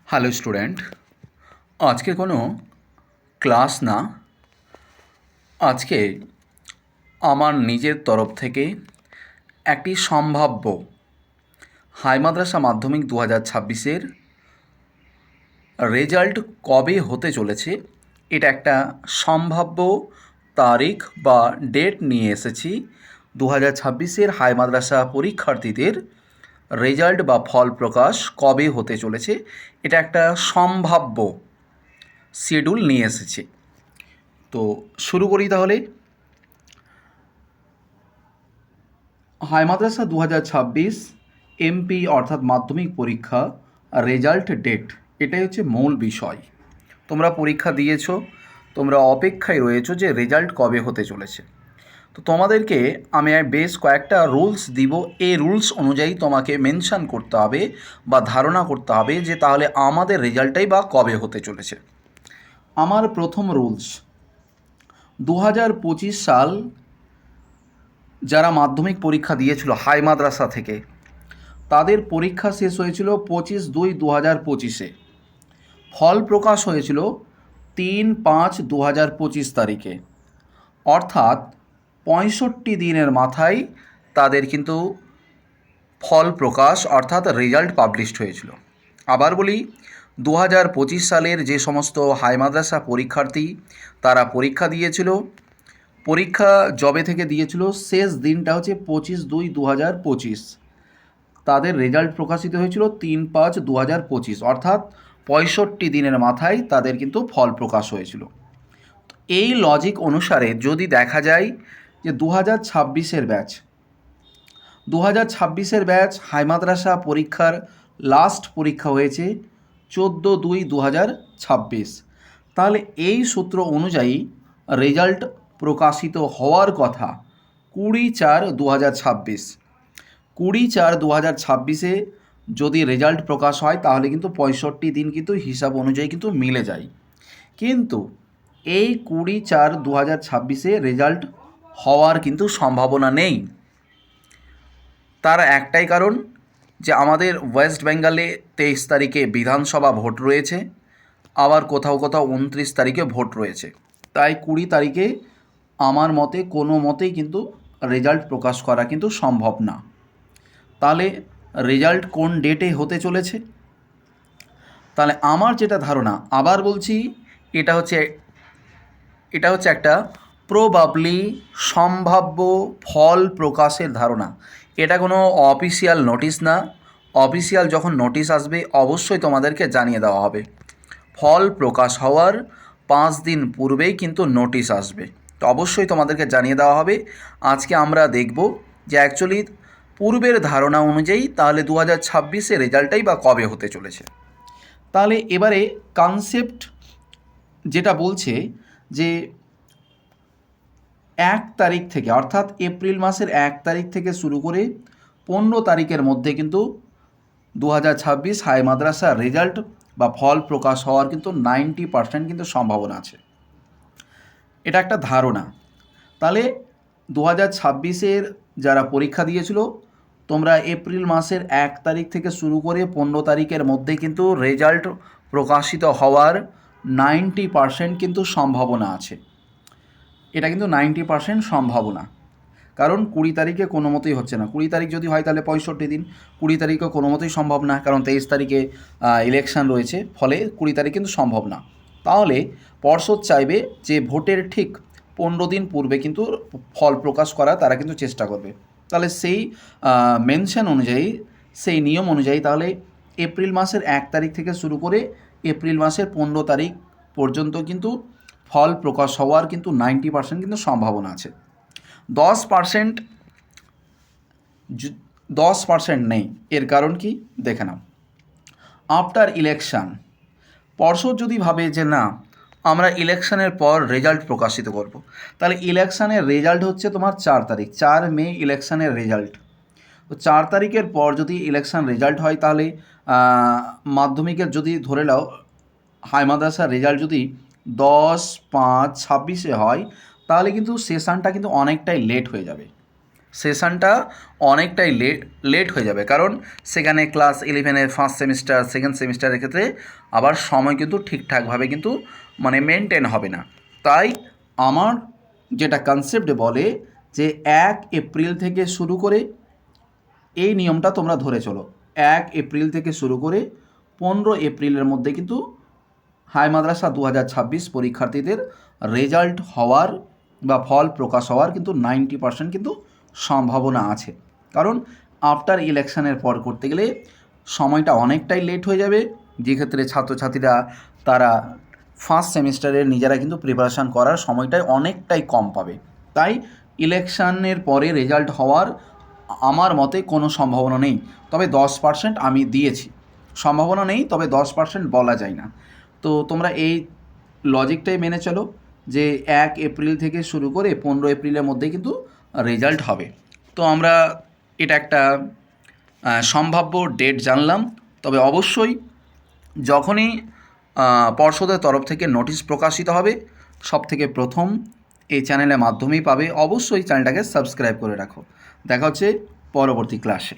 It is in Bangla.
হ্যালো স্টুডেন্ট, আজকে কোনো ক্লাস না। আজকে আমার নিজের তরফ থেকে একটি সম্ভাব্য হাই মাদ্রাসা মাধ্যমিক 2026-এর রেজাল্ট কবে হতে চলেছে এটা একটা সম্ভাব্য তারিখ বা ডেট নিয়ে এসেছি। 2026-এর হাই মাদ্রাসা পরীক্ষার্থীদের রেজাল্ট বা ফল প্রকাশ কবে হতে চলেছে এটা একটা সম্ভাব্য শিডিউল নিয়ে এসেছি। তো শুরু করি তাহলে। হাই মাদ্রাসা 2026 এমপি অর্থাৎ মাধ্যমিক পরীক্ষা রেজাল্ট ডেট, এটাই হচ্ছে মূল বিষয়। তোমরা পরীক্ষা দিয়েছো, তোমরা অপেক্ষায় রয়েছো যে রেজাল্ট কবে হতে চলেছে। তো তোমাদেরকে আমি বেশ কয়েকটা রুলস দিব, এই রুলস অনুযায়ী তোমাকে মেনশন করতে হবে বা ধারণা করতে হবে যে তাহলে আমাদের রেজাল্টটাই বা কবে হতে চলেছে। আমার প্রথম রুলস, 2025 সাল যারা মাধ্যমিক পরীক্ষা দিয়েছিল হাই মাদ্রাসা থেকে, তাদের পরীক্ষা শেষ হয়েছিল 25/2/2025-এ। ফল প্রকাশ হয়েছিল 3/5/2025 তারিখে, অর্থাৎ 65 দিনের মাথায় তাদের কিন্তু ফল প্রকাশ অর্থাৎ রেজাল্ট পাবলিশড হয়েছিল। আবার বলি, 2025 সালের যে সমস্ত হাই মাদ্রাসা পরীক্ষার্থী তারা পরীক্ষা দিয়েছিল, পরীক্ষা জবে থেকে দিয়েছিল শেষ দিনটা হচ্ছে 25/2/2025, তাদের রেজাল্ট প্রকাশিত হয়েছিল 3/5/2025, অর্থাৎ 65 দিনের মাথায় তাদের কিন্তু ফল প্রকাশ হয়েছিল। এই লজিক অনুসারে যদি দেখা যায় যে 2026-এর ব্যাচ 2026-এর ব্যাচ হাই মাদ্রাসা পরীক্ষার লাস্ট পরীক্ষা হয়েছে 14/2/2026, তাহলে এই সূত্র অনুযায়ী রেজাল্ট প্রকাশিত হওয়ার কথা 20/4/2026। 20/4/2026-এ যদি রেজাল্ট প্রকাশ হয় তাহলে কিন্তু 65 দিন কিন্তু হিসাব অনুযায়ী কিন্তু মিলে যায়। কিন্তু এই 20/4/2026-এ রেজাল্ট হওয়ার কিন্তু সম্ভাবনা নেই। তার একটাই কারণ যে আমাদের ওয়েস্ট বেঙ্গলে 23 তারিখে বিধানসভা ভোট রয়েছে, আবার কোথাও কোথাও 29 তারিখে ভোট রয়েছে। তাই 20 তারিখে আমার মতে কোনো মতেই কিন্তু রেজাল্ট প্রকাশ করা কিন্তু সম্ভব না। তাহলে রেজাল্ট কোন ডেটে হতে চলেছে? তাহলে আমার যেটা ধারণা, আবার বলছি, এটা হচ্ছে একটা প্রবাবলি সম্ভাব্য ফল প্রকাশের ধারণা। এটা কোনো অফিসিয়াল নোটিশ না। অফিসিয়াল যখন নোটিশ আসবে অবশ্যই তোমাদেরকে জানিয়ে দেওয়া হবে। ফল প্রকাশ হওয়ার 5 দিন পূর্বেই কিন্তু নোটিশ আসবে, তো অবশ্যই তোমাদেরকে জানিয়ে দেওয়া হবে। আজকে আমরা দেখব যে অ্যাকচুয়ালি পূর্বের ধারণা অনুযায়ী তাহলে 2026-এ রেজাল্টটাই বা কবে হতে চলেছে। তাহলে এবারে কনসেপ্ট যেটা বলছে যে 1 তারিখ থেকে, অর্থাৎ এপ্রিল মাসের 1 তারিখ থেকে শুরু করে 15 তারিখের মধ্যে কিন্তু 2026 হাই মাদ্রাসা রেজাল্ট বা ফল প্রকাশ হওয়ার কিন্তু 90% কিন্তু সম্ভাবনা আছে। এটা একটা ধারণা। তাহলে 2026-এর যারা পরীক্ষা দিয়েছিল, তোমরা এপ্রিল মাসের 1 তারিখ থেকে শুরু করে 15 তারিখের মধ্যে কিন্তু রেজাল্ট প্রকাশিত হওয়ার 90% কিন্তু সম্ভাবনা আছে। এটা কিন্তু 90% সম্ভাবনা, কারণ 20 তারিখে কোনো মতেই হচ্ছে না। 20 তারিখ যদি হয় তাহলে 65 দিন, 20 তারিখও কোনো মতেই সম্ভব না, কারণ 23 তারিখে ইলেকশান রয়েছে, ফলে 20 তারিখ কিন্তু সম্ভব না। তাহলে পর্ষদ চাইবে যে ভোটের ঠিক 15 দিন পূর্বে কিন্তু ফল প্রকাশ করা তারা কিন্তু চেষ্টা করবে। তাহলে সেই মেনশন অনুযায়ী, সেই নিয়ম অনুযায়ী তাহলে এপ্রিল মাসের 1 তারিখ থেকে শুরু করে এপ্রিল মাসের 15 তারিখ পর্যন্ত কিন্তু ফল প্রকাশ হওয়ার কিন্তু 90% কিন্তু সম্ভাবনা আছে। 10% নেই। এর কারণ কি দেখে নাও। আফটার ইলেকশান পর্ষদ যদি ভাবে যে না, আমরা ইলেকশানের পর রেজাল্ট প্রকাশিত করব, তাহলে ইলেকশানের রেজাল্ট হচ্ছে তোমার 4 তারিখ, 4 মে ইলেকশানের রেজাল্ট। তো 4 তারিখের পর যদি ইলেকশান রেজাল্ট হয় তাহলে মাধ্যমিকের যদি ধরে নাও হাই মাদ্রাসার রেজাল্ট যদি 10/5/26-এ হয়, তাহলে কিন্তু সেশনটা কিন্তু অনেকটাই লেট হয়ে যাবে। সেশনটা অনেকটাই লেট হয়ে যাবে, কারণ সেখানে ক্লাস 11-এর ফার্স্ট সেমিস্টার সেকেন্ড সেমিস্টারের ক্ষেত্রে আবার সময় কিন্তু ঠিকঠাকভাবে কিন্তু মানে মেনটেন হবে না। তাই আমার যেটা কনসেপ্ট বলে যে 1 এপ্রিল থেকে শুরু করে, এই নিয়মটা তোমরা ধরে চলো, 1 এপ্রিল থেকে শুরু করে 15 এপ্রিলের মধ্যে কিন্তু হাই মাদ্রাসা 2026 পরীক্ষার্থীদের রেজাল্ট হওয়ার বা ফল প্রকাশ হওয়ার কিন্তু 90% কিন্তু সম্ভাবনা আছে। কারণ আফটার ইলেকশনের পর করতে গেলে সময়টা অনেকটাই লেট হয়ে যাবে, যেক্ষেত্রে ছাত্রছাত্রীরা তারা ফার্স্ট সেমিস্টারের নিজেরা কিন্তু প্রিপারেশান করার সময়টাই অনেকটাই কম পাবে। তাই ইলেকশনের পরে রেজাল্ট হওয়ার আমার মতে কোনো সম্ভাবনা নেই, তবে 10% আমি দিয়েছি। সম্ভাবনা নেই, তবে 10% বলা যায় না। তো তোমরা এই লজিকটাই মেনে চলো যে 1 এপ্রিল থেকে শুরু করে 15 এপ্রিলের মধ্যে কিন্তু রেজাল্ট হবে। তো আমরা এটা একটা সম্ভাব্য ডেট জানলাম। তবে অবশ্যই যখনই পর্ষদের তরফ থেকে নোটিশ প্রকাশিত হবে, সবথেকে প্রথম এই চ্যানেলের মাধ্যমেই পাবে। অবশ্যই চ্যানেলটাকে সাবস্ক্রাইব করে রাখো। দেখা হচ্ছে পরবর্তী ক্লাসে।